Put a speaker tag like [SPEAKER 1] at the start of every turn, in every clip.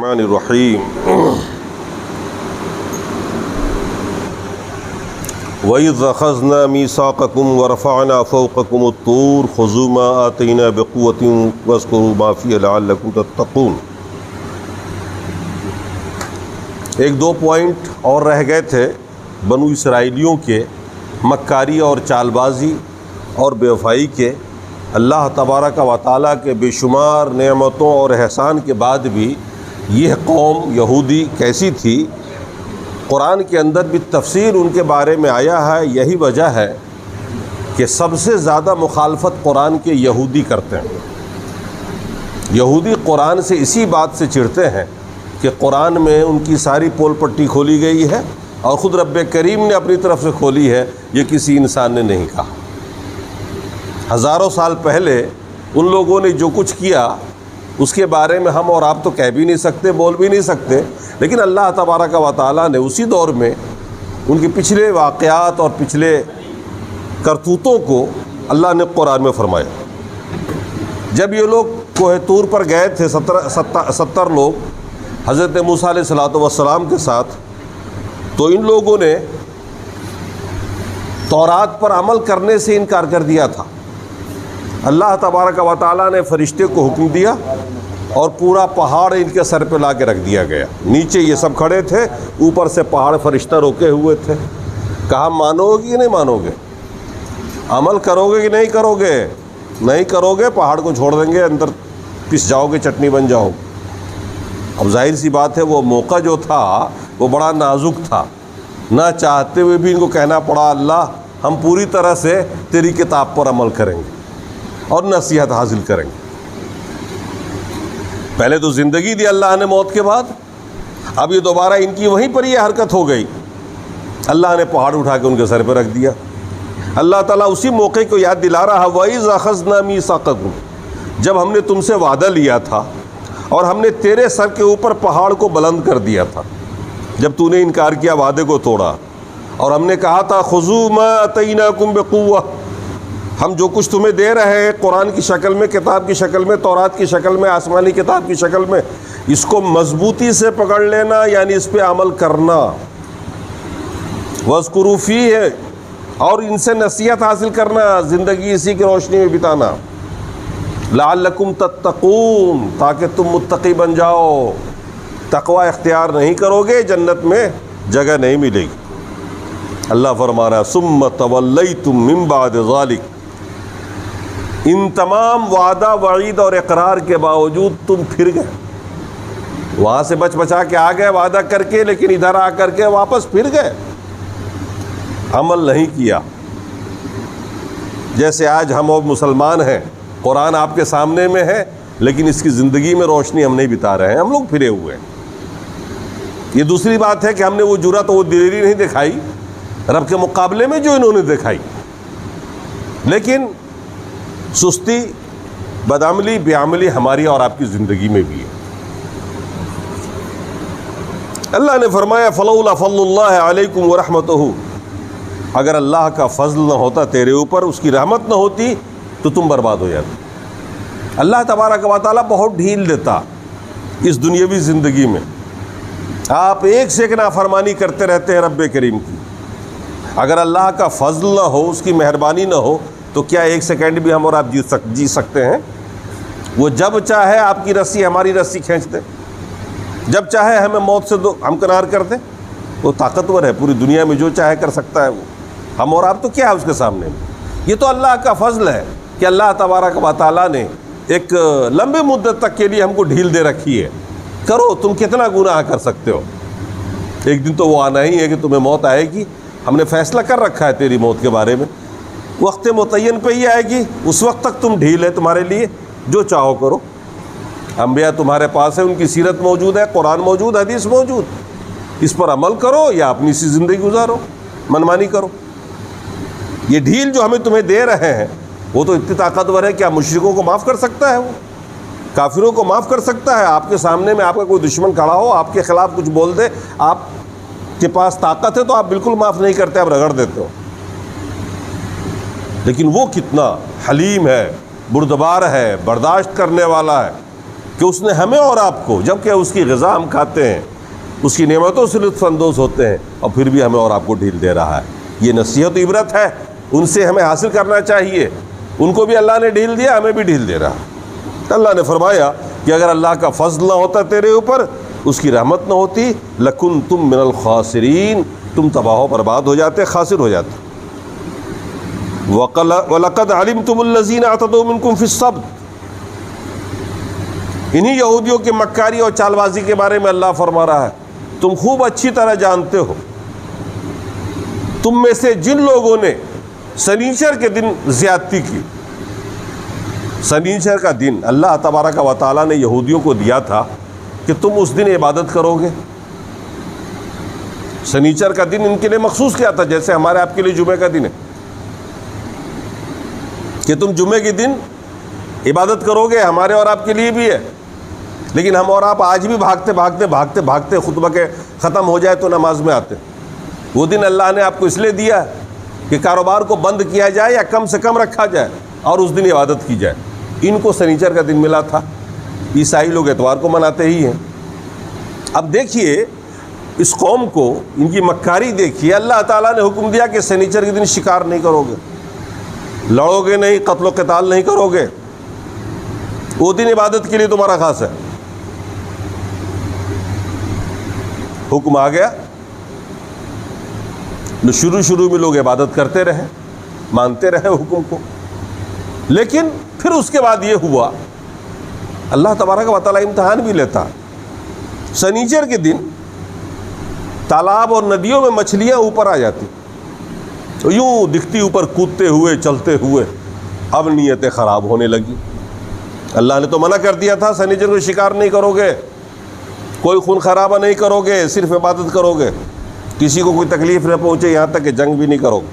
[SPEAKER 1] الرحمن الرحیم وَإِذْ أَخَذْنَا مِيثَاقَكُمْ وَرَفَعْنَا فَوْقَكُمُ الطُّورَ خُذُوا مَا آتَيْنَا بِقُوَّةٍ وَاذْكُرُوا مَا فِيهِ لَعَلَّكُمْ تَتَّقُونَ۔ ایک دو پوائنٹ اور رہ گئے تھے بنو اسرائیلیوں کے مکاری اور چال بازی اور بے وفائی کے۔ اللہ تبارک و تعالیٰ کے بے شمار نعمتوں اور احسان کے بعد بھی یہ قوم یہودی کیسی تھی، قرآن کے اندر بھی تفسیر ان کے بارے میں آیا ہے۔ یہی وجہ ہے کہ سب سے زیادہ مخالفت قرآن کے یہودی کرتے ہیں۔ یہودی قرآن سے اسی بات سے چڑھتے ہیں کہ قرآن میں ان کی ساری پول پٹی کھولی گئی ہے اور خود رب کریم نے اپنی طرف سے کھولی ہے، یہ کسی انسان نے نہیں کہا۔ ہزاروں سال پہلے ان لوگوں نے جو کچھ کیا اس کے بارے میں ہم اور آپ تو کہہ بھی نہیں سکتے، بول بھی نہیں سکتے، لیکن اللہ تبارک و تعالیٰ نے اسی دور میں ان کے پچھلے واقعات اور پچھلے کرتوتوں کو اللہ نے قرآن میں فرمایا۔ جب یہ لوگ کوہ طور پر گئے تھے 70 لوگ حضرت موسیٰ علیہ السلام کے ساتھ، تو ان لوگوں نے تورات پر عمل کرنے سے انکار کر دیا تھا۔ اللہ تبارک و تعالیٰ نے فرشتے کو حکم دیا اور پورا پہاڑ ان کے سر پہ لا کے رکھ دیا گیا۔ نیچے یہ سب کھڑے تھے، اوپر سے پہاڑ فرشتہ روکے ہوئے تھے۔ کہا مانو گے کہ نہیں مانو گے، عمل کرو گے کہ نہیں کرو گے؟ نہیں کرو گے پہاڑ کو چھوڑ دیں گے، اندر پس جاؤ گے، چٹنی بن جاؤ۔ اب ظاہر سی بات ہے وہ موقع جو تھا وہ بڑا نازک تھا، نہ چاہتے ہوئے بھی ان کو کہنا پڑا اللہ ہم پوری طرح سے تیری کتاب پر عمل کریں گے اور نصیحت حاصل کریں گے۔ پہلے تو زندگی دی اللہ نے موت کے بعد، اب یہ دوبارہ ان کی وہیں پر یہ حرکت ہو گئی۔ اللہ نے پہاڑ اٹھا کے ان کے سر پہ رکھ دیا۔ اللہ تعالیٰ اسی موقع کو یاد دلا رہا، وَإِذْ أَخَذْنَا مِيثَاقَكُمْ، جب ہم نے تم سے وعدہ لیا تھا اور ہم نے تیرے سر کے اوپر پہاڑ کو بلند کر دیا تھا، جب تو نے انکار کیا، وعدے کو توڑا، اور ہم نے کہا تھا خُذُوا مَا آتَيْنَاكُمْ بِقُوَّةٍ، ہم جو کچھ تمہیں دے رہے ہیں قرآن کی شکل میں، کتاب کی شکل میں، تورات کی شکل میں، آسمانی کتاب کی شکل میں، اس کو مضبوطی سے پکڑ لینا، یعنی اس پہ عمل کرنا۔ وَاذْكُرُوا فِيهِ، اور ان سے نصیحت حاصل کرنا، زندگی اسی کی روشنی میں بتانا۔ لَعَلَّكُمْ تَتَّقُونَ، تاکہ تم متقی بن جاؤ۔ تقوی اختیار نہیں کرو گے جنت میں جگہ نہیں ملے گی۔ اللہ فرما رہا ہے ثُمَّ تَوَلَّيْتُم مِّن بَعْدِ ذَلِكَ، ان تمام وعدہ وعید اور اقرار کے باوجود تم پھر گئے، وہاں سے بچ بچا کے آ گئے وعدہ کر کے، لیکن ادھر آ کر کے واپس پھر گئے، عمل نہیں کیا۔ جیسے آج ہم اور مسلمان ہیں، قرآن آپ کے سامنے میں ہے لیکن اس کی زندگی میں روشنی ہم نہیں بتا رہے ہیں، ہم لوگ پھرے ہوئے ہیں۔ یہ دوسری بات ہے کہ ہم نے وہ جرأت وہ دلیری نہیں دکھائی رب کے مقابلے میں جو انہوں نے دکھائی، لیکن سستی، بدعملی، بے عملی ہماری اور آپ کی زندگی میں بھی ہے۔ اللہ نے فرمایا فلولا فضل اللہ علیکم ورحمتہ، اگر اللہ کا فضل نہ ہوتا تیرے اوپر، اس کی رحمت نہ ہوتی تو تم برباد ہو جاتے۔ اللہ تبارک و تعالیٰ بہت ڈھیل دیتا اس دنیاوی زندگی میں، آپ ایک سے ایک نافرمانی کرتے رہتے ہیں رب کریم کی۔ اگر اللہ کا فضل نہ ہو، اس کی مہربانی نہ ہو، تو کیا ایک سیکنڈ بھی ہم اور آپ جی سکتے ہیں؟ وہ جب چاہے آپ کی رسی ہماری رسی کھینچ دے، جب چاہے ہمیں موت سے ہمکنار کر دے۔ وہ طاقتور ہے، پوری دنیا میں جو چاہے کر سکتا ہے وہ، ہم اور آپ تو کیا ہے اس کے سامنے میں؟ یہ تو اللہ کا فضل ہے کہ اللہ تبارک و تعالیٰ نے ایک لمبی مدت تک کے لیے ہم کو ڈھیل دے رکھی ہے۔ کرو، تم کتنا گناہ کر سکتے ہو، ایک دن تو وہ آنا ہی ہے کہ تمہیں موت آئے گی۔ ہم نے فیصلہ کر رکھا ہے تیری موت کے بارے میں، وقت متعین پہ ہی آئے گی، اس وقت تک تم ڈھیل ہے تمہارے لیے، جو چاہو کرو۔ انبیاء تمہارے پاس ہے، ان کی سیرت موجود ہے، قرآن موجود، حدیث موجود، اس پر عمل کرو یا اپنی سی زندگی گزارو، منمانی کرو۔ یہ ڈھیل جو ہمیں تمہیں دے رہے ہیں وہ تو اتنی طاقتور ہے، کیا مشرکوں کو معاف کر سکتا ہے؟ وہ کافروں کو معاف کر سکتا ہے؟ آپ کے سامنے میں آپ کا کوئی دشمن کھڑا ہو، آپ کے خلاف کچھ بول دے، آپ کے پاس طاقت ہے تو آپ بالکل معاف نہیں کرتے، آپ رگڑ دیتے ہو۔ لیکن وہ کتنا حلیم ہے، بردبار ہے، برداشت کرنے والا ہے، کہ اس نے ہمیں اور آپ کو، جبکہ اس کی غذا ہم کھاتے ہیں، اس کی نعمتوں سے لطف اندوز ہوتے ہیں، اور پھر بھی ہمیں اور آپ کو ڈھیل دے رہا ہے. یہ نصیحت و عبرت ہے، ان سے ہمیں حاصل کرنا چاہیے. ان کو بھی اللہ نے ڈھیل دیا، ہمیں بھی ڈھیل دے رہا. اللہ نے فرمایا کہ اگر اللہ کا فضل نہ ہوتا تیرے اوپر، اس کی رحمت نہ ہوتی، لَكُنْتُم مِّنَ الْخَاسِرِينَ، تم تباہ و برباد ہو جاتے، خاسر ہو جاتے. وَلَقَدْ عَلِمْتُمُ الَّذِينَ اعْتَدَوْا مِنْكُمْ فِي السَّبْتِ، انہی یہودیوں کی مکاری اور چال بازی کے بارے میں اللہ فرما رہا ہے، تم خوب اچھی طرح جانتے ہو. تم میں سے جن لوگوں نے سنیچر کے دن زیادتی کی، سنیچر کا دن اللہ تبارک و تعالیٰ نے یہودیوں کو دیا تھا کہ تم اس دن عبادت کرو گے. سنیچر کا دن ان کے لیے مخصوص کیا تھا، جیسے ہمارے آپ کے لیے جمعہ کا دن ہے کہ تم جمعے کے دن عبادت کرو گے، ہمارے اور آپ کے لیے بھی ہے. لیکن ہم اور آپ آج بھی بھاگتے خطبہ کے ختم ہو جائے تو نماز میں آتے. وہ دن اللہ نے آپ کو اس لیے دیا کہ کاروبار کو بند کیا جائے یا کم سے کم رکھا جائے اور اس دن عبادت کی جائے. ان کو سنیچر کا دن ملا تھا، عیسائی لوگ اتوار کو مناتے ہی ہیں. اب دیکھیے اس قوم کو، ان کی مکاری دیکھیے. اللہ تعالیٰ نے حکم دیا کہ سنیچر کے دن شکار نہیں کرو گے، لڑو گے نہیں، قتل و قتال نہیں کرو گے، وہ دن عبادت کے لیے تمہارا خاص ہے. حکم آ گیا، شروع میں لوگ عبادت کرتے رہے، مانتے رہے حکم کو. لیکن پھر اس کے بعد یہ ہوا، اللہ تبارک و تعالیٰ امتحان بھی لیتا. سنیچر کے دن تالاب اور ندیوں میں مچھلیاں اوپر آ جاتی، تو یوں دکھتی اوپر کودتے ہوئے چلتے ہوئے. اب نیتیں خراب ہونے لگی. اللہ نے تو منع کر دیا تھا سنیچر کو شکار نہیں کرو گے، کوئی خون خرابہ نہیں کرو گے، صرف عبادت کرو گے، کسی کو کوئی تکلیف نہ پہنچے، یہاں تک کہ جنگ بھی نہیں کرو گے،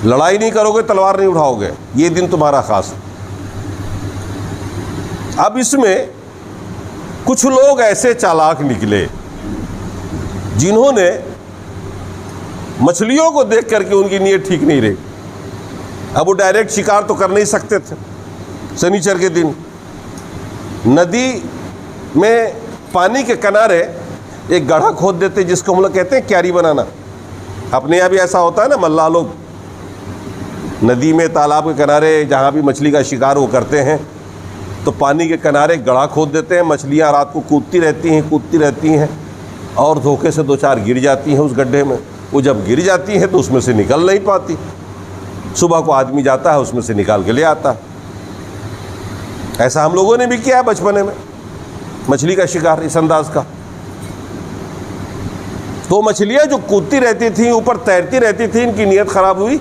[SPEAKER 1] لڑائی نہیں کرو گے، تلوار نہیں اٹھاؤ گے، یہ دن تمہارا خاص ہے. اب اس میں کچھ لوگ ایسے چالاک نکلے جنہوں نے مچھلیوں کو دیکھ کر کے ان کی نیت ٹھیک نہیں رہی. اب وہ ڈائریکٹ شکار تو کر نہیں سکتے تھے. سنیچر کے دن ندی میں پانی کے کنارے ایک گڑھا کھود دیتے، جس کو ہم لوگ کہتے ہیں کیاری بنانا. اپنے یہاں بھی ایسا ہوتا ہے نا، ملاح لوگ ندی میں تالاب کے کنارے جہاں بھی مچھلی کا شکار وہ کرتے ہیں تو پانی کے کنارے گڑھا کھود دیتے ہیں. مچھلیاں رات کو کودتی رہتی ہیں اور دھوکے سے 2-4 گر جاتی ہیں اس گڈھے میں. وہ جب گر جاتی ہیں تو اس میں سے نکل نہیں پاتی. صبح کو آدمی جاتا ہے اس میں سے نکال کے لے آتا ہے. ایسا ہم لوگوں نے بھی کیا ہے بچپنے میں، مچھلی کا شکار اس انداز کا. تو مچھلیاں جو کودتی رہتی تھیں، اوپر تیرتی رہتی تھیں، ان کی نیت خراب ہوئی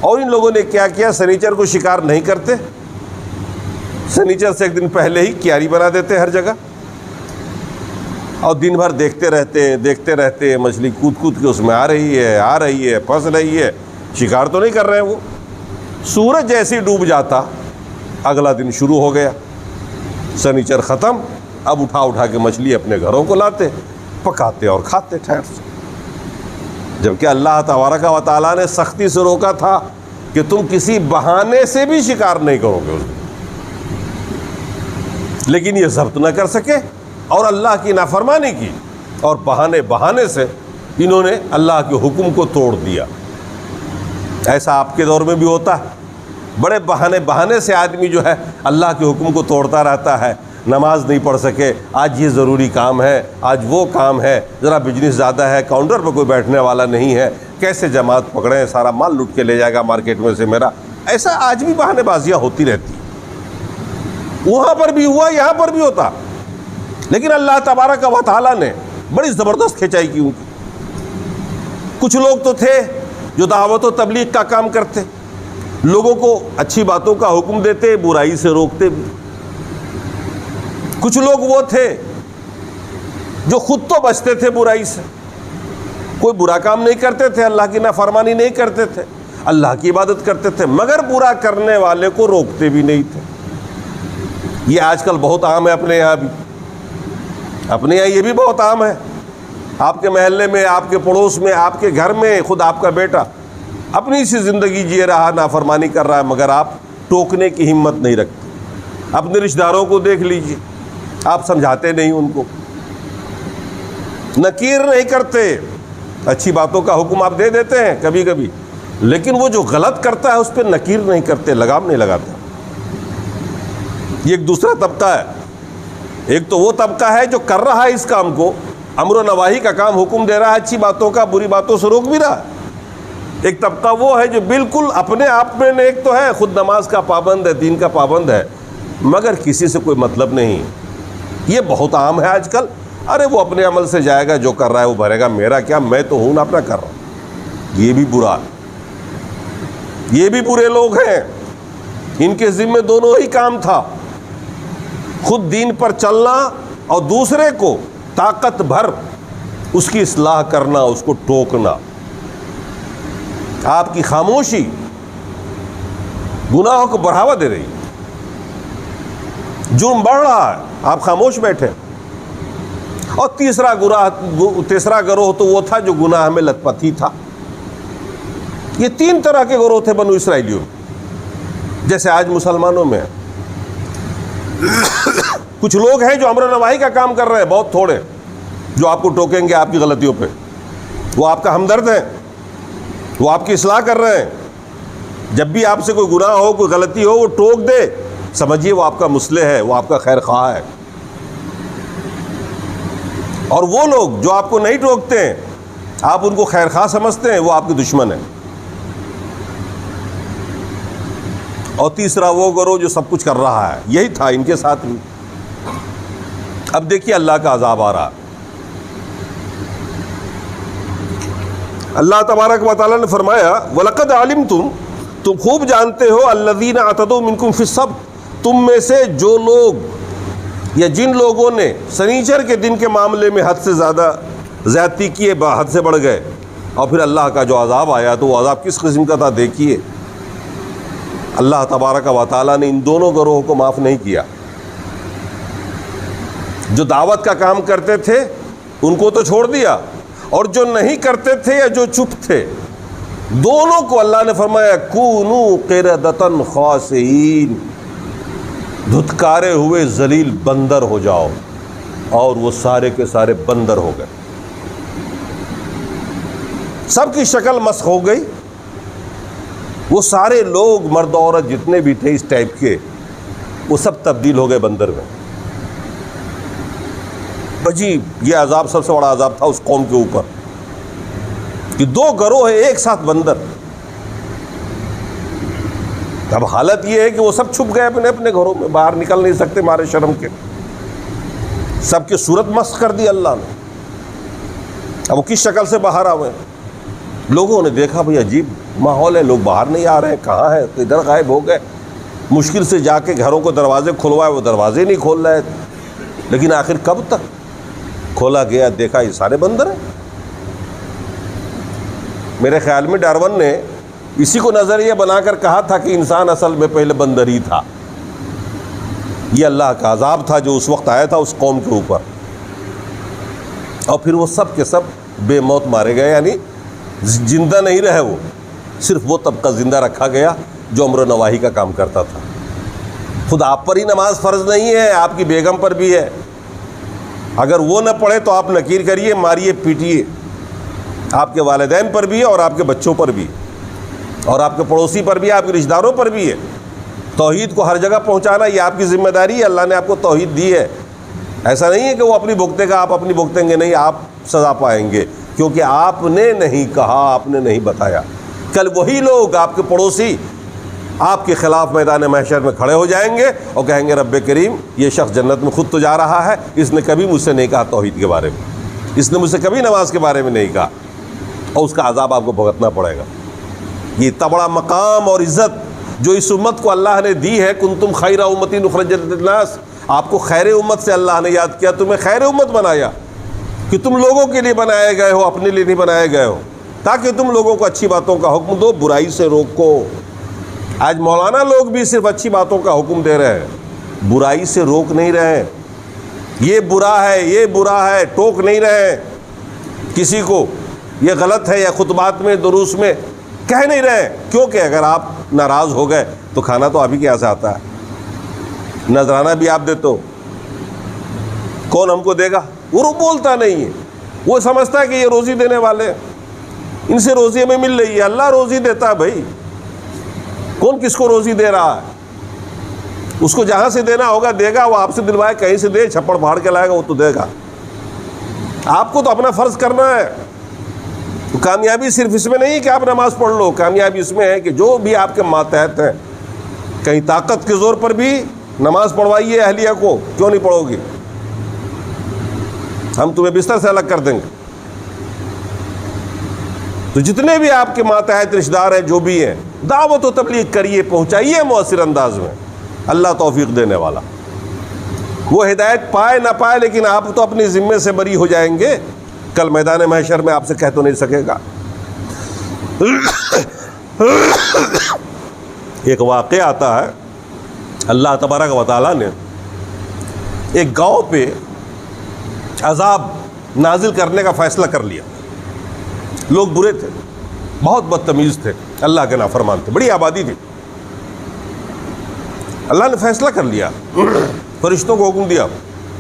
[SPEAKER 1] اور ان لوگوں نے کیا کیا، سنیچر کو شکار نہیں کرتے، سنیچر سے ایک دن پہلے ہی کیاری بنا دیتے ہر جگہ اور دن بھر دیکھتے رہتے مچھلی کود کے اس میں آ رہی ہے پھنس رہی ہے، شکار تو نہیں کر رہے ہیں وہ. سورج جیسے ہی ڈوب جاتا اگلا دن شروع ہو گیا. سنیچر ختم، اب اٹھا کے مچھلی اپنے گھروں کو لاتے، پکاتے اور کھاتے ٹھہر سے. جبکہ اللہ تبارک و تعالیٰ نے سختی سے روکا تھا کہ تم کسی بہانے سے بھی شکار نہیں کرو گے. لیکن یہ ضبط نہ کر سکے اور اللہ کی نافرمانی کی، اور بہانے سے انہوں نے اللہ کے حکم کو توڑ دیا. ایسا آپ کے دور میں بھی ہوتا ہے، بڑے بہانے سے آدمی جو ہے اللہ کے حکم کو توڑتا رہتا ہے. نماز نہیں پڑھ سکے، آج یہ ضروری کام ہے، آج وہ کام ہے، ذرا بزنس زیادہ ہے، کاؤنٹر پہ کوئی بیٹھنے والا نہیں ہے، کیسے جماعت پکڑیں، سارا مال لوٹ کے لے جائے گا مارکیٹ میں سے میرا. ایسا آج بھی بہانے بازیاں ہوتی رہتی، وہاں پر بھی ہوا، یہاں پر بھی ہوتا. لیکن اللہ تبارک و تعالیٰ نے بڑی زبردست کھینچائی کی ان کی. کچھ لوگ تو تھے جو دعوت و تبلیغ کا کام کرتے، لوگوں کو اچھی باتوں کا حکم دیتے، برائی سے روکتے بھی. کچھ لوگ وہ تھے جو خود تو بچتے تھے برائی سے، کوئی برا کام نہیں کرتے تھے، اللہ کی نافرمانی نہیں کرتے تھے، اللہ کی عبادت کرتے تھے، مگر برا کرنے والے کو روکتے بھی نہیں تھے. یہ آج کل بہت عام ہے اپنے یہاں بھی، اپنے یہاں یہ بھی بہت عام ہے. آپ کے محلے میں، آپ کے پڑوس میں، آپ کے گھر میں، خود آپ کا بیٹا اپنی سی زندگی جی رہا، نافرمانی کر رہا ہے، مگر آپ ٹوکنے کی ہمت نہیں رکھتے. اپنے رشتہ داروں کو دیکھ لیجیے، آپ سمجھاتے نہیں ان کو، نکیر نہیں کرتے، اچھی باتوں کا حکم آپ دے دیتے ہیں کبھی کبھی، لیکن وہ جو غلط کرتا ہے اس پہ نکیر نہیں کرتے، لگام نہیں لگاتے۔ یہ ایک دوسرا طبقہ ہے۔ ایک تو وہ طبقہ ہے جو کر رہا ہے اس کام کو، امر و نواہی کا کام، حکم دے رہا ہے اچھی باتوں کا، بری باتوں سے روک بھی رہا ہے۔ ایک طبقہ وہ ہے جو بالکل اپنے آپ میں نیک تو ہے، خود نماز کا پابند ہے، دین کا پابند ہے، مگر کسی سے کوئی مطلب نہیں۔ یہ بہت عام ہے آج کل، ارے وہ اپنے عمل سے جائے گا، جو کر رہا ہے وہ بھرے گا، میرا کیا، میں تو ہوں نا اپنا کر رہا ہوں۔ یہ بھی برا ہے، یہ بھی برے لوگ ہیں۔ ان کے ذمہ دونوں ہی کام تھا، خود دین پر چلنا اور دوسرے کو طاقت بھر اس کی اصلاح کرنا، اس کو ٹوکنا۔ آپ کی خاموشی گناہوں کو بڑھاوا دے رہی، جرم بڑھ رہا ہے، آپ خاموش بیٹھے۔ اور تیسرا گروہ تو وہ تھا جو گناہ میں لت پت ہی تھا۔ یہ تین طرح کے گروہ تھے بنو اسرائیلیوں میں، جیسے آج مسلمانوں میں کچھ لوگ ہیں جو امر و نواہی کا کام کر رہے ہیں، بہت تھوڑے، جو آپ کو ٹوکیں گے آپ کی غلطیوں پہ، وہ آپ کا ہمدرد ہیں، وہ آپ کی اصلاح کر رہے ہیں۔ جب بھی آپ سے کوئی گناہ ہو، کوئی غلطی ہو، وہ ٹوک دے، سمجھیے وہ آپ کا مصلح ہے، وہ آپ کا خیر خواہ ہے۔ اور وہ لوگ جو آپ کو نہیں ٹوکتے ہیں، آپ ان کو خیر خواہ سمجھتے ہیں، وہ آپ کے دشمن ہیں۔ اور تیسرا وہ گروہ جو سب کچھ کر رہا ہے، یہی تھا ان کے ساتھ بھی۔ اب دیکھیے اللہ کا عذاب آ رہا۔ اللہ تبارک و تعالیٰ نے فرمایا وَلَقَدْ عَلِمْتُمْ، تم خوب جانتے ہو، الَّذِينَ اعْتَدُوا مِنْكُمْ فِي السَّبْتِ، تم میں سے جو لوگ یا جن لوگوں نے سنیچر کے دن کے معاملے میں حد سے زیادہ زیادتی کیے، حد سے بڑھ گئے، اور پھر اللہ کا جو عذاب آیا تو وہ عذاب کس قسم کا تھا دیکھیے۔ اللہ تبارک و تعالیٰ نے ان دونوں گروہوں کو معاف نہیں کیا۔ جو دعوت کا کام کرتے تھے ان کو تو چھوڑ دیا، اور جو نہیں کرتے تھے یا جو چپ تھے، دونوں کو اللہ نے فرمایا کونوا قردۃ خاسئین، دھتکارے ہوئے ذلیل بندر ہو جاؤ، اور وہ سارے کے سارے بندر ہو گئے۔ سب کی شکل مسخ ہو گئی، وہ سارے لوگ مرد و عورت جتنے بھی تھے اس ٹائپ کے، وہ سب تبدیل ہو گئے بندر میں۔ عجیب، یہ عذاب سب سے بڑا عذاب تھا اس قوم کے اوپر کہ دو گروہ ہیں ایک ساتھ بندر۔ اب حالت یہ ہے کہ وہ سب چھپ گئے اپنے اپنے گھروں میں، باہر نکل نہیں سکتے مارے شرم کے، سب کی صورت مسخ کر دی اللہ نے۔ اب وہ کس شکل سے باہر آئے؟ لوگوں نے دیکھا بھئی عجیب ماحول ہے، لوگ باہر نہیں آ رہے، کہاں ہیں، ادھر غائب ہو گئے۔ مشکل سے جا کے گھروں کو دروازے کھلوائے، وہ دروازے نہیں کھول رہے، لیکن آخر کب تک کھولا گیا، دیکھا یہ سارے بندر ہیں۔ میرے خیال میں ڈارون نے اسی کو نظریہ بنا کر کہا تھا کہ انسان اصل میں پہلے بندر ہی تھا۔ یہ اللہ کا عذاب تھا جو اس وقت آیا تھا اس قوم کے اوپر، اور پھر وہ سب کے سب بے موت مارے گئے، یعنی زندہ نہیں رہے، وہ صرف وہ طبقہ زندہ رکھا گیا جو امر و نواہی کا کام کرتا تھا۔ خود آپ پر ہی نماز فرض نہیں ہے، آپ کی بیگم پر بھی ہے، اگر وہ نہ پڑھے تو آپ نکیر کریے، ماریے پیٹیے، آپ کے والدین پر بھی ہے اور آپ کے بچوں پر بھی، اور آپ کے پڑوسی پر بھی ہے، آپ کے رشتہ داروں پر بھی ہے۔ توحید کو ہر جگہ پہنچانا یہ آپ کی ذمہ داری ہے، اللہ نے آپ کو توحید دی ہے۔ ایسا نہیں ہے کہ وہ اپنی بھگتے گا آپ اپنی بھگتیں گے، نہیں، آپ سزا پائیں گے، کیونکہ آپ نے نہیں کہا، آپ نے نہیں بتایا۔ کل وہی لوگ آپ کے پڑوسی آپ کے خلاف میدان محشر میں کھڑے ہو جائیں گے اور کہیں گے رب کریم یہ شخص جنت میں خود تو جا رہا ہے، اس نے کبھی مجھ سے نہیں کہا توحید کے بارے میں، اس نے مجھ سے کبھی نماز کے بارے میں نہیں کہا، اور اس کا عذاب آپ کو بھگتنا پڑے گا۔ یہ اتنا بڑا مقام اور عزت جو اس امت کو اللہ نے دی ہے، کنتم خیر امۃ اخرجت للناس، آپ کو خیر امت سے اللہ نے یاد کیا، تمہیں خیر امت بنایا کہ تم لوگوں کے لیے بنائے گئے ہو، اپنے لیے نہیں بنائے گئے ہو، تاکہ تم لوگوں کو اچھی باتوں کا حکم دو، برائی سے روکو۔ آج مولانا لوگ بھی صرف اچھی باتوں کا حکم دے رہے ہیں، برائی سے روک نہیں رہے، یہ برا ہے، یہ برا ہے، ٹوک نہیں رہے کسی کو، یہ غلط ہے، یا خطبات میں دروس میں کہہ نہیں رہے، کیونکہ اگر آپ ناراض ہو گئے تو کھانا تو آپ ہی کے یہاں سے آتا ہے، نذرانہ بھی آپ دیتے ہو، کون ہم کو دے گا؟ وہ بولتا نہیں ہے، وہ سمجھتا ہے کہ یہ روزی دینے والے ہیں، ان سے روزی ہمیں مل رہی ہے۔ اللہ روزی دیتا ہے بھائی، کون کس کو روزی دے رہا ہے؟ اس کو جہاں سے دینا ہوگا دے گا، وہ آپ سے دلوائے کہیں سے دے، چھپڑ پھاڑ کے لائے گا وہ تو دے گا۔ آپ کو تو اپنا فرض کرنا ہے۔ تو کامیابی صرف اس میں نہیں کہ آپ نماز پڑھ لو، کامیابی اس میں ہے کہ جو بھی آپ کے ماتحت ہیں، کہیں طاقت کے زور پر بھی نماز پڑھوائیے اہلیہ کو، کیوں نہیں پڑھو گی؟ ہم تمہیں بستر سے الگ کر دیں گے۔ تو جتنے بھی آپ کے ماتحت رشتہ دار ہیں، جو بھی ہیں، دعوت و تبلیغ کریے، پہنچائیے مؤثر انداز میں۔ اللہ توفیق دینے والا، وہ ہدایت پائے نہ پائے، لیکن آپ تو اپنی ذمے سے بری ہو جائیں گے، کل میدان محشر میں آپ سے کہہ تو نہیں سکے گا۔ ایک واقعہ آتا ہے، اللہ تبارک و تعالیٰ نے ایک گاؤں پہ عذاب نازل کرنے کا فیصلہ کر لیا۔ لوگ برے تھے، بہت بدتمیز تھے، اللہ کے نافرمان تھے، بڑی آبادی تھی۔ اللہ نے فیصلہ کر لیا، فرشتوں کو حکم دیا،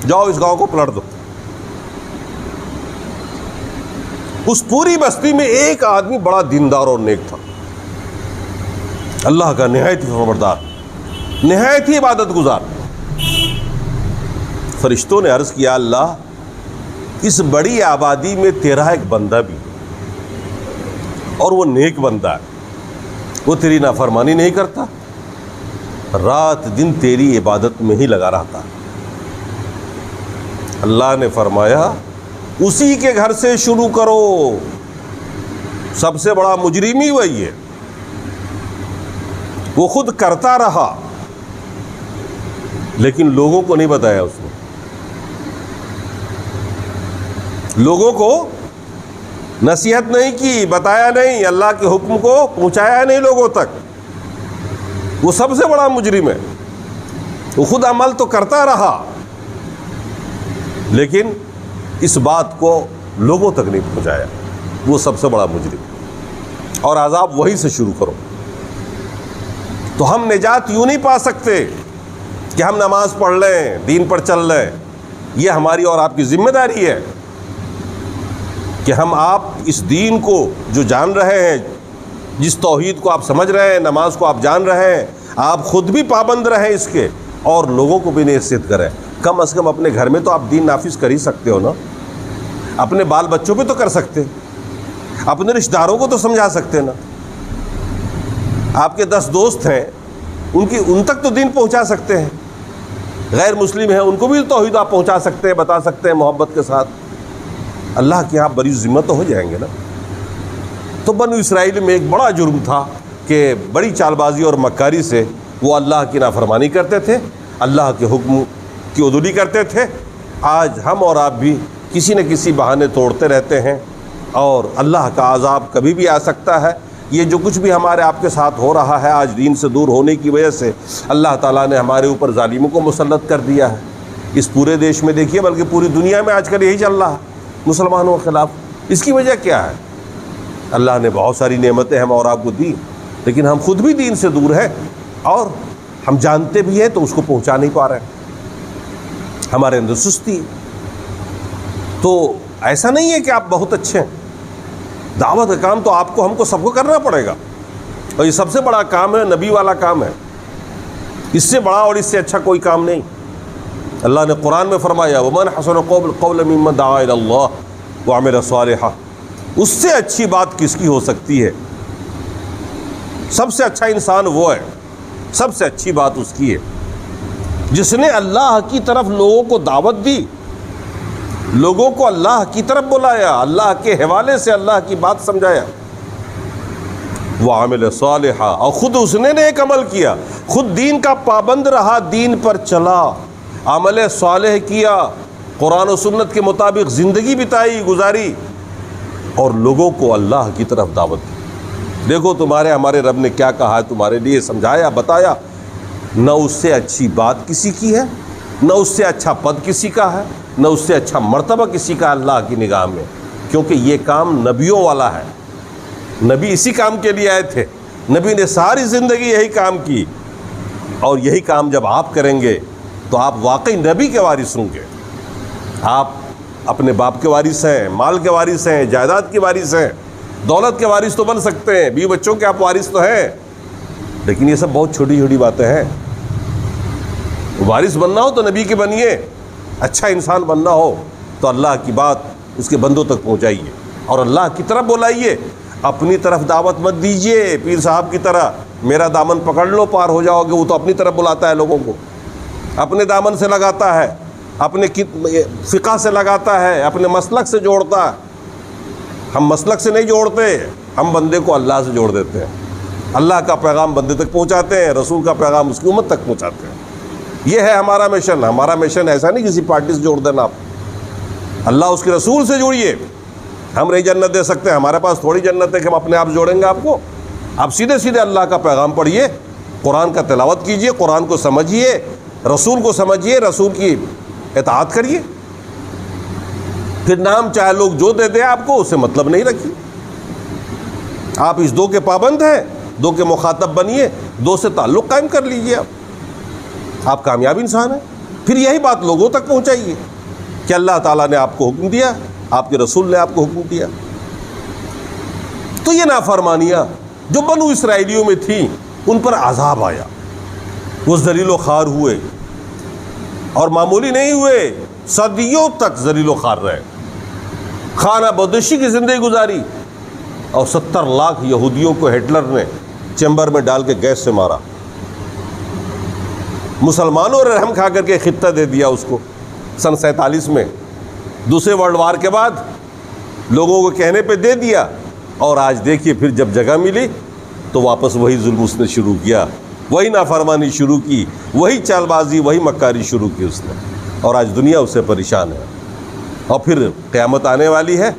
[SPEAKER 1] جاؤ اس گاؤں کو پلٹ دو۔ اس پوری بستی میں ایک آدمی بڑا دیندار اور نیک تھا، اللہ کا نہایت ہی فرمانبردار، نہایت ہی عبادت گزار۔ فرشتوں نے عرض کیا، اللہ اس بڑی آبادی میں تیرا ایک بندہ بھی، اور وہ نیک بندہ ہے، وہ تیری نافرمانی نہیں کرتا، رات دن تیری عبادت میں ہی لگا رہتا۔ اللہ نے فرمایا اسی کے گھر سے شروع کرو، سب سے بڑا مجرم ہی وہی ہے، وہ خود کرتا رہا لیکن لوگوں کو نہیں بتایا، اس نے لوگوں کو نصیحت نہیں کی، بتایا نہیں، اللہ کے حکم کو پہنچایا نہیں لوگوں تک۔ وہ سب سے بڑا مجرم ہے، وہ خود عمل تو کرتا رہا لیکن اس بات کو لوگوں تک نہیں پہنچایا، وہ سب سے بڑا مجرم۔ اور عذاب وہی سے شروع کرو۔ تو ہم نجات یوں نہیں پا سکتے کہ ہم نماز پڑھ لیں، دین پر چل لیں، یہ ہماری اور آپ کی ذمہ داری ہے کہ ہم آپ اس دین کو جو جان رہے ہیں، جس توحید کو آپ سمجھ رہے ہیں، نماز کو آپ جان رہے ہیں، آپ خود بھی پابند رہیں اس کے، اور لوگوں کو بھی نصیحت کریں۔ کم از کم اپنے گھر میں تو آپ دین نافذ کر ہی سکتے ہو نا، اپنے بال بچوں پہ تو کر سکتے، اپنے رشتہ داروں کو تو سمجھا سکتے نا، آپ کے 10 دوست ہیں ان تک تو دین پہنچا سکتے ہیں، غیر مسلم ہیں ان کو بھی توحید آپ پہنچا سکتے ہیں، بتا سکتے ہیں محبت کے ساتھ۔ اللہ کے یہاں بری ذمہ تو ہو جائیں گے نا۔ تو بنو اسرائیل میں ایک بڑا جرم تھا کہ بڑی چال بازی اور مکاری سے وہ اللہ کی نافرمانی کرتے تھے، اللہ کے حکم کی عدولی کرتے تھے۔ آج ہم اور آپ بھی کسی نہ کسی بہانے توڑتے رہتے ہیں، اور اللہ کا عذاب کبھی بھی آ سکتا ہے۔ یہ جو کچھ بھی ہمارے آپ کے ساتھ ہو رہا ہے آج دین سے دور ہونے کی وجہ سے، اللہ تعالیٰ نے ہمارے اوپر ظالموں کو مسلط کر دیا ہے۔ اس پورے دیش میں دیکھیے، بلکہ پوری دنیا میں آج کل یہی چل رہا ہے مسلمانوں کے خلاف۔ اس کی وجہ کیا ہے؟ اللہ نے بہت ساری نعمتیں ہم اور آپ کو دی، لیکن ہم خود بھی دین سے دور ہیں، اور ہم جانتے بھی ہیں تو اس کو پہنچا نہیں پا رہے ہیں، ہمارے اندر سستی ہے۔ تو ایسا نہیں ہے کہ آپ بہت اچھے ہیں، دعوت کا کام تو آپ کو ہم کو سب کو کرنا پڑے گا، اور یہ سب سے بڑا کام ہے، نبی والا کام ہے، اس سے بڑا اور اس سے اچھا کوئی کام نہیں۔ اللہ نے قرآن میں فرمایا وَمَنْ حَسَنُ قَوْلًا مِمَّنْ دَعَا إِلَى اللَّهِ وَعَمِلَ صَالِحًا، اس سے اچھی بات کس کی ہو سکتی ہے؟ سب سے اچھا انسان وہ ہے، سب سے اچھی بات اس کی ہے جس نے اللہ کی طرف لوگوں کو دعوت دی، لوگوں کو اللہ کی طرف بلایا، اللہ کے حوالے سے اللہ کی بات سمجھایا۔ وَعَمِلَ صَالِحًا، اور خود اس نے ایک عمل کیا، خود دین کا پابند رہا، دین پر چلا، عمل صالح کیا، قرآن و سنت کے مطابق زندگی بتائی، گزاری، اور لوگوں کو اللہ کی طرف دعوت دی۔ دیکھو تمہارے ہمارے رب نے کیا کہا ہے، تمہارے لیے سمجھایا، بتایا۔ نہ اس سے اچھی بات کسی کی ہے، نہ اس سے اچھا پد کسی کا ہے، نہ اس سے اچھا مرتبہ کسی کا اللہ کی نگاہ میں، کیونکہ یہ کام نبیوں والا ہے۔ نبی اسی کام کے لیے آئے تھے، نبی نے ساری زندگی یہی کام کی، اور یہی کام جب آپ کریں گے تو آپ واقعی نبی کے وارث ہوں گے. آپ اپنے باپ کے وارث ہیں, مال کے وارث ہیں, جائیداد کے وارث ہیں, دولت کے وارث تو بن سکتے ہیں, بیوی بچوں کے آپ وارث تو ہیں, لیکن یہ سب بہت چھوٹی چھوٹی باتیں ہیں. وارث بننا ہو تو نبی کے بنیے, اچھا انسان بننا ہو تو اللہ کی بات اس کے بندوں تک پہنچائیے اور اللہ کی طرف بلائیے. اپنی طرف دعوت مت دیجیے پیر صاحب کی طرح, میرا دامن پکڑ لو پار ہو جاؤ گے. وہ تو اپنی طرف بلاتا ہے لوگوں کو, اپنے دامن سے لگاتا ہے, اپنے فقہ سے لگاتا ہے, اپنے مسلک سے جوڑتا ہے. ہم مسلک سے نہیں جوڑتے, ہم بندے کو اللہ سے جوڑ دیتے ہیں. اللہ کا پیغام بندے تک پہنچاتے ہیں, رسول کا پیغام اس کی امت تک پہنچاتے ہیں. یہ ہے ہمارا مشن. ہمارا مشن ایسا نہیں کسی پارٹی سے جوڑ دینا. آپ اللہ اس کے رسول سے جوڑیے. ہم نہیں جنت دے سکتے, ہمارے پاس تھوڑی جنت ہے کہ ہم اپنے آپ جوڑیں گے آپ کو. آپ سیدھے سیدھے اللہ کا پیغام پڑھیے, قرآن کا تلاوت کیجیے, قرآن کو سمجھیے, رسول کو سمجھیے, رسول کی اطاعت کریے. پھر نام چاہے لوگ جو دے دیں آپ کو, اس سے مطلب نہیں رکھیے. آپ اس دو کے پابند ہیں, دو کے مخاطب بنیے, دو سے تعلق قائم کر لیجیے. آپ کامیاب انسان ہیں. پھر یہی بات لوگوں تک پہنچائیے کہ اللہ تعالیٰ نے آپ کو حکم دیا, آپ کے رسول نے آپ کو حکم دیا. تو یہ نافرمانیاں جو بنو اسرائیلیوں میں تھیں, ان پر عذاب آیا, وہ ذلیل و خوار ہوئے, اور معمولی نہیں ہوئے, صدیوں تک ذلیل و خوار رہے, خانہ بدوشی کی زندگی گزاری, اور 70 لاکھ یہودیوں کو ہٹلر نے چیمبر میں ڈال کے گیس سے مارا. مسلمانوں نے رحم کھا کر کے خطہ دے دیا اس کو سن 47 میں, دوسرے ورلڈ وار کے بعد لوگوں کو کہنے پہ دے دیا. اور آج دیکھیے پھر جب جگہ ملی تو واپس وہی ظلم اس نے شروع کیا, وہی نافرمانی شروع کی, وہی چال بازی, وہی مکاری شروع کی اس نے, اور آج دنیا اس سے پریشان ہے. اور پھر قیامت آنے والی ہے.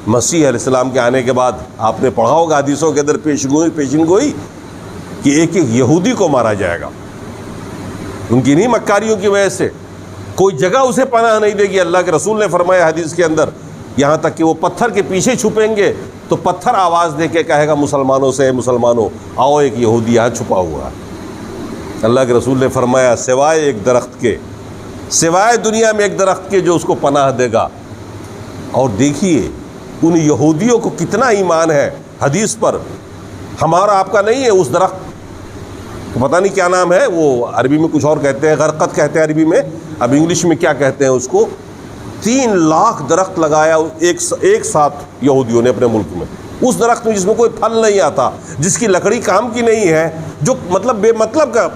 [SPEAKER 1] مسیح علیہ السلام کے آنے کے بعد آپ نے پڑھا ہوگا حدیثوں کے اندر پیشن گوئی کہ ایک ایک یہودی کو مارا جائے گا. ان کی نہیں مکاریوں کی وجہ سے کوئی جگہ اسے پناہ نہیں دے گی. اللہ کے رسول نے فرمایا حدیث کے اندر, یہاں تک کہ وہ پتھر کے پیچھے چھپیں گے تو پتھر آواز دے کے کہے گا مسلمانوں سے, مسلمانوں آؤ ایک یہودی یہاں چھپا ہوا ہے. اللہ کے رسول نے فرمایا سوائے ایک درخت کے, سوائے دنیا میں ایک درخت کے جو اس کو پناہ دے گا. اور دیکھیے ان یہودیوں کو کتنا ایمان ہے حدیث پر, ہمارا آپ کا نہیں ہے. اس درخت پتہ نہیں کیا نام ہے, وہ عربی میں کچھ اور کہتے ہیں, غرقت کہتے ہیں عربی میں, اب انگلش میں کیا کہتے ہیں اس کو. 3 لاکھ درخت لگایا ایک ساتھ یہودیوں نے اپنے ملک میں. اس درخت میں جس میں کوئی پھل نہیں آتا, جس کی لکڑی کام کی نہیں ہے, جو مطلب بے مطلب کا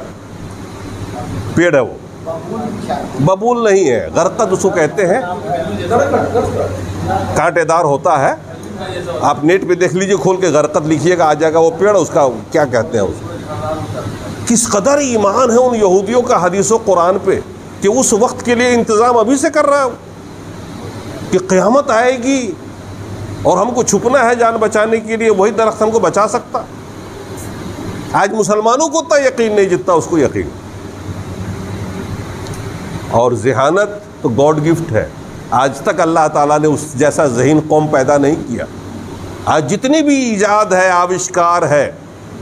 [SPEAKER 1] پیڑ ہے, وہ ببول نہیں ہے, غرقت اس کو کہتے ہیں, کانٹے دار ہوتا ہے. آپ نیٹ پہ دیکھ لیجئے, کھول کے غرقت لکھیے گا, آ جائے گا وہ پیڑ. اس کا کیا کہتے ہیں, اس کس قدر ایمان ہے ان یہودیوں کا حدیث و قرآن پہ کہ اس وقت کے لیے انتظام ابھی سے کر رہا ہے کہ قیامت آئے گی اور ہم کو چھپنا ہے جان بچانے کے لیے, وہی درخت ہم کو بچا سکتا. آج مسلمانوں کو اتنا یقین نہیں جتنا اس کو یقین. اور ذہانت تو گاڈ گفٹ ہے. آج تک اللہ تعالیٰ نے اس جیسا ذہین قوم پیدا نہیں کیا. آج جتنی بھی ایجاد ہے, آوشکار ہے,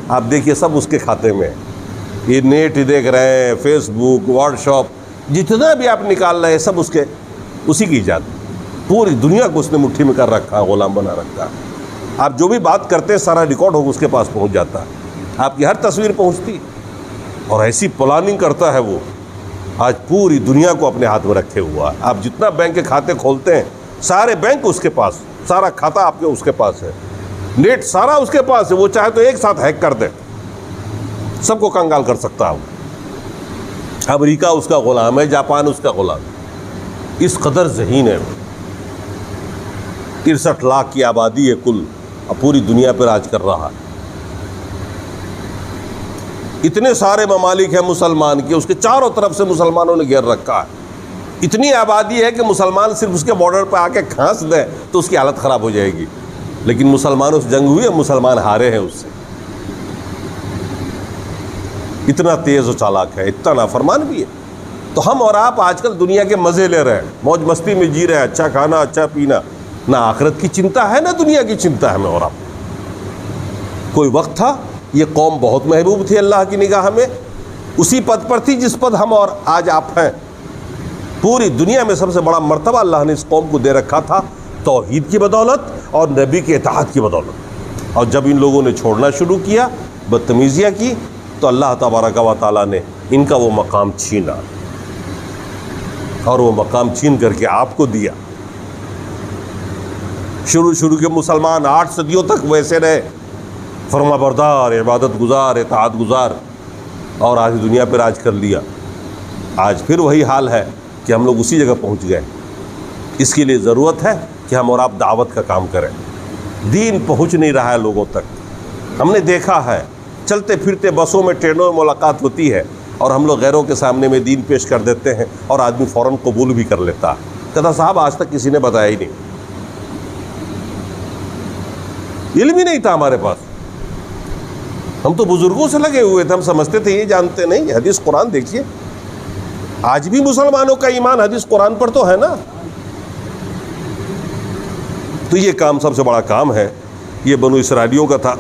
[SPEAKER 1] آپ دیکھیے سب اس کے کھاتے میں. یہ نیٹ دیکھ رہے ہیں, فیس بک, واٹس ایپ, جتنا بھی آپ نکال رہے ہیں سب اسی کی ایجاد. پوری دنیا کو اس نے مٹھی میں کر رکھا, غلام بنا رکھا. آپ جو بھی بات کرتے ہیں سارا ریکارڈ ہو اس کے پاس پہنچ جاتا ہے, آپ کی ہر تصویر پہنچتی, اور ایسی پلاننگ کرتا ہے وہ. آج پوری دنیا کو اپنے ہاتھ میں رکھے ہوا ہے. آپ جتنا بینک کے کھاتے کھولتے ہیں سارے بینک اس کے پاس, سارا کھاتا آپ کے اس کے پاس ہے, نیٹ سارا اس کے پاس ہے. وہ چاہے تو ایک ساتھ ہیک کر دے, سب کو کنگال کر سکتا ہے. امریکہ اس کا غلام ہے, جاپان اس کا غلام ہے. اس قدر ذہین ہے. 63 لاکھ کی آبادی ہے کل, پوری دنیا پر راج کر رہا ہے. اتنے سارے ممالک ہیں مسلمان کے, اس کے چاروں طرف سے مسلمانوں نے گھیر رکھا ہے. اتنی آبادی ہے کہ مسلمان صرف اس کے بارڈر پہ آ کے کھانس دیں تو اس کی حالت خراب ہو جائے گی. لیکن مسلمانوں سے جنگ ہوئی ہے, مسلمان ہارے ہیں اس سے. اتنا تیز و چالاک ہے, اتنا نافرمان بھی ہے. تو ہم اور آپ آج کل دنیا کے مزے لے رہے ہیں, موج مستی میں جی رہے ہیں, اچھا کھانا, اچھا پینا. نہ آخرت کی چنتا ہے, نہ دنیا کی چنتا ہے ہمیں اور آپ. کوئی وقت تھا یہ قوم بہت محبوب تھی اللہ کی نگاہ میں, اسی پد پر تھی جس پد ہم اور آج آپ ہیں. پوری دنیا میں سب سے بڑا مرتبہ اللہ نے اس قوم کو دے رکھا تھا توحید کی بدولت اور نبی کے اطاعت کی بدولت. اور جب ان لوگوں نے چھوڑنا شروع کیا، بدتمیزیاں کی، تو اللہ تبارک و تعالیٰ نے ان کا وہ مقام چھینا، اور وہ مقام چھین کر کے آپ کو دیا. شروع کے مسلمان 8 صدیوں تک ویسے رہے، فرما بردار، عبادت گزار، اطاعت گزار، اور آج دنیا پہ راج کر لیا. آج پھر وہی حال ہے کہ ہم لوگ اسی جگہ پہنچ گئے. اس کے لیے ضرورت ہے کہ ہم اور آپ دعوت کا کام کریں. دین پہنچ نہیں رہا ہے لوگوں تک. ہم نے دیکھا ہے چلتے پھرتے بسوں میں، ٹرینوں میں ملاقات ہوتی ہے، اور ہم لوگ غیروں کے سامنے میں دین پیش کر دیتے ہیں، اور آدمی فوراً قبول بھی کر لیتا ہے. کہتا صاحب آج تک کسی نے بتایا ہی نہیں، علم ہی نہیں تھا ہمارے پاس. ہم تو بزرگوں سے لگے ہوئے تھے، ہم سمجھتے تھے، یہ جانتے نہیں. حدیث قرآن دیکھیے، آج بھی مسلمانوں کا ایمان حدیث قرآن پر تو ہے نا. تو یہ کام سب سے بڑا کام ہے. یہ بنو اسرائیلیوں کا تھا.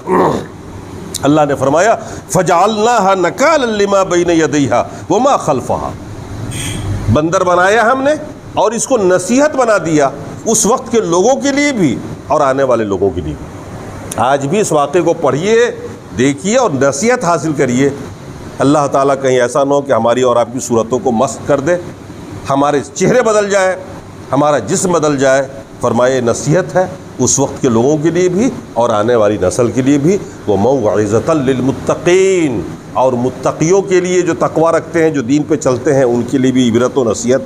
[SPEAKER 1] اللہ نے فرمایا فَجَعَلْنَاهَا نَكَالًا لِمَا بَيْنَ يَدَيْهَا وَمَا خَلْفَهَا. بندر بنایا ہم نے، اور اس کو نصیحت بنا دیا اس وقت کے لوگوں کے لیے بھی اور آنے والے لوگوں کے لیے بھی. آج بھی اس واقعے کو پڑھیے، دیکھیے اور نصیحت حاصل کریے. اللہ تعالیٰ کہیں ایسا نہ ہو کہ ہماری اور آپ کی صورتوں کو مسخ کر دے، ہمارے چہرے بدل جائے، ہمارا جسم بدل جائے. فرمائے نصیحت ہے اس وقت کے لوگوں کے لیے بھی اور آنے والی نسل کے لیے بھی. وَمَوْعِظَةً لِّلْمُتَّقِينَ، اور متقیوں کے لیے جو تقویٰ رکھتے ہیں، جو دین پہ چلتے ہیں، ان کے لیے بھی عبرت و نصیحت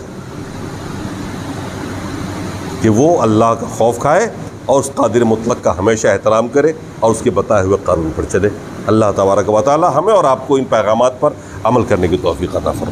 [SPEAKER 1] کہ وہ اللہ کا خوف کھائے اور اس قادر مطلق کا ہمیشہ احترام کرے اور اس کے بتائے ہوئے قانون پر چلے. اللہ تبارک و تعالی ہمیں اور آپ کو ان پیغامات پر عمل کرنے کی توفیق عطا فرمائے.